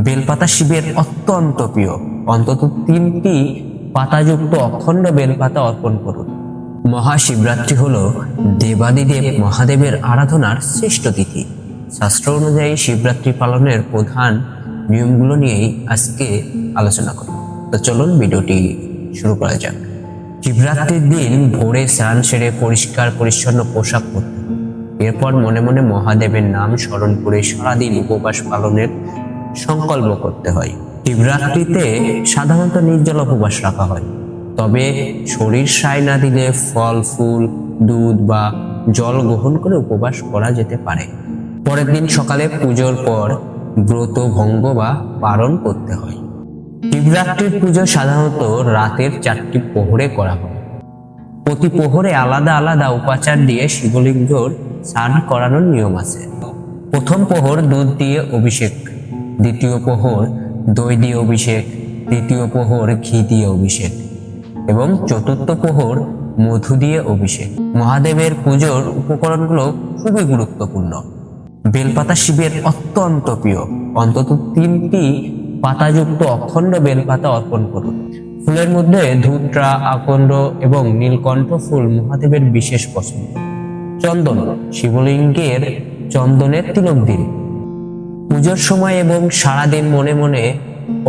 বেলপাতা শিবের অত্যন্ত প্রিয়। অন্তত 3টি পাতাযুক্ত অখণ্ড বেলপাতা অর্পণ করুন। মহাশিবরাত্রি হলো দেবাদিদেব মহাদেবের আরাধনার শ্রেষ্ঠ তিথি। শাস্ত্র অনুযায়ী শিবরাত্রি পালনের প্রধান নিয়মগুলো নিয়েই আজকে আলোচনা করব। তো চলুন ভিডিওটি শুরু করা যাক। শিবরাত্রির দিন ভোরে স্নান সেরে পরিষ্কার পরিচ্ছন্ন পোশাক পরতে হয়। এরপর মনে মনে মহাদেবের নাম স্মরণ করে সারাদিন উপবাস পালনের সংকল্প করতে হয়। শিবরাত্রিতে সাধারণত নির্জল উপবাস রাখা হয়, তবে শরীর সায় না দিলে ফল ফুল দুধ বা জল গ্রহণ করে উপবাস করা যেতে পারে। পরের দিন সকালে পুজোর পর ব্রত ভঙ্গ বা পালন করতে হয়। শিবরাত্রির পুজো সাধারণত রাতের 4টি প্রহরে করা হয়। প্রতি প্রহরে আলাদা আলাদা উপাচার দিয়ে শিবলিঙ্গর স্নান করানোর নিয়ম আছে। প্রথম প্রহর দুধ দিয়ে অভিষেক, দ্বিতীয় প্রহর দই দিয়ে অভিষেক, তৃতীয় প্রহর ঘি দিয়ে অভিষেক এবং চতুর্থ প্রহর মধু দিয়ে অভিষেক। মহাদেবের পুজোর উপকরণগুলো খুবই গুরুত্বপূর্ণ। বেলপাতা শিবের অত্যন্ত প্রিয়। অন্তত 3টি পাতাযুক্ত অখণ্ড বেলপাতা অর্পণ করুন। ফুলের মধ্যে ধূত্রা, আকন্দ এবং নীলকণ্ঠ ফুল মহাদেবের বিশেষ পছন্দ। চন্দন, শিবলিঙ্গের চন্দনের তিলক দিন। পুজোর সময় এবং সারাদিন মনে মনে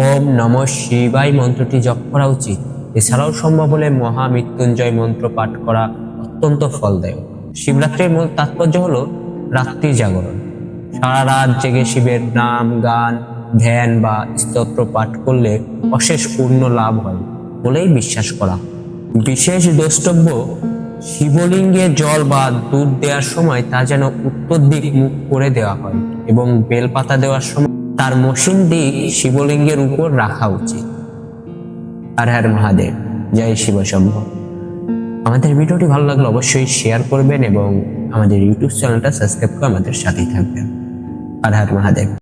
ওম নমঃ শিবায় মন্ত্রটি জপ করা উচিত। এছাড়াও সম্ভব হলে মহামৃত্যুঞ্জয় মন্ত্র পাঠ করা অত্যন্ত ফলদায়ক। শিবরাত্রির মূল তাৎপর্য হলো রাত্রি জাগরণ। সারা রাত জেগে শিবের নাম গান ধ্যান বা স্তোত্র পাঠ করলে অশেষ পুণ্য লাভ হয় বলেই বিশ্বাস করা। বিশেষ দ্রষ্টব্য, শিবলিঙ্গে জল বা দুধ দেওয়ার সময় তা যেন উত্তর দিক মুখ করে দেওয়া হয় এবং বেলপাতা দেওয়ার সময় তার মসৃণ দিক শিবলিঙ্গের উপর রাখা উচিত। হর হর মহাদেব, জয় শিব শম্ভ। আমাদের ভিডিওটি ভালো লাগলে অবশ্যই শেয়ার করবেন এবং আমাদের ইউটিউব চ্যানেলটা সাবস্ক্রাইব করে আমাদের সাথেই থাকবেন। হর হর মহাদেব।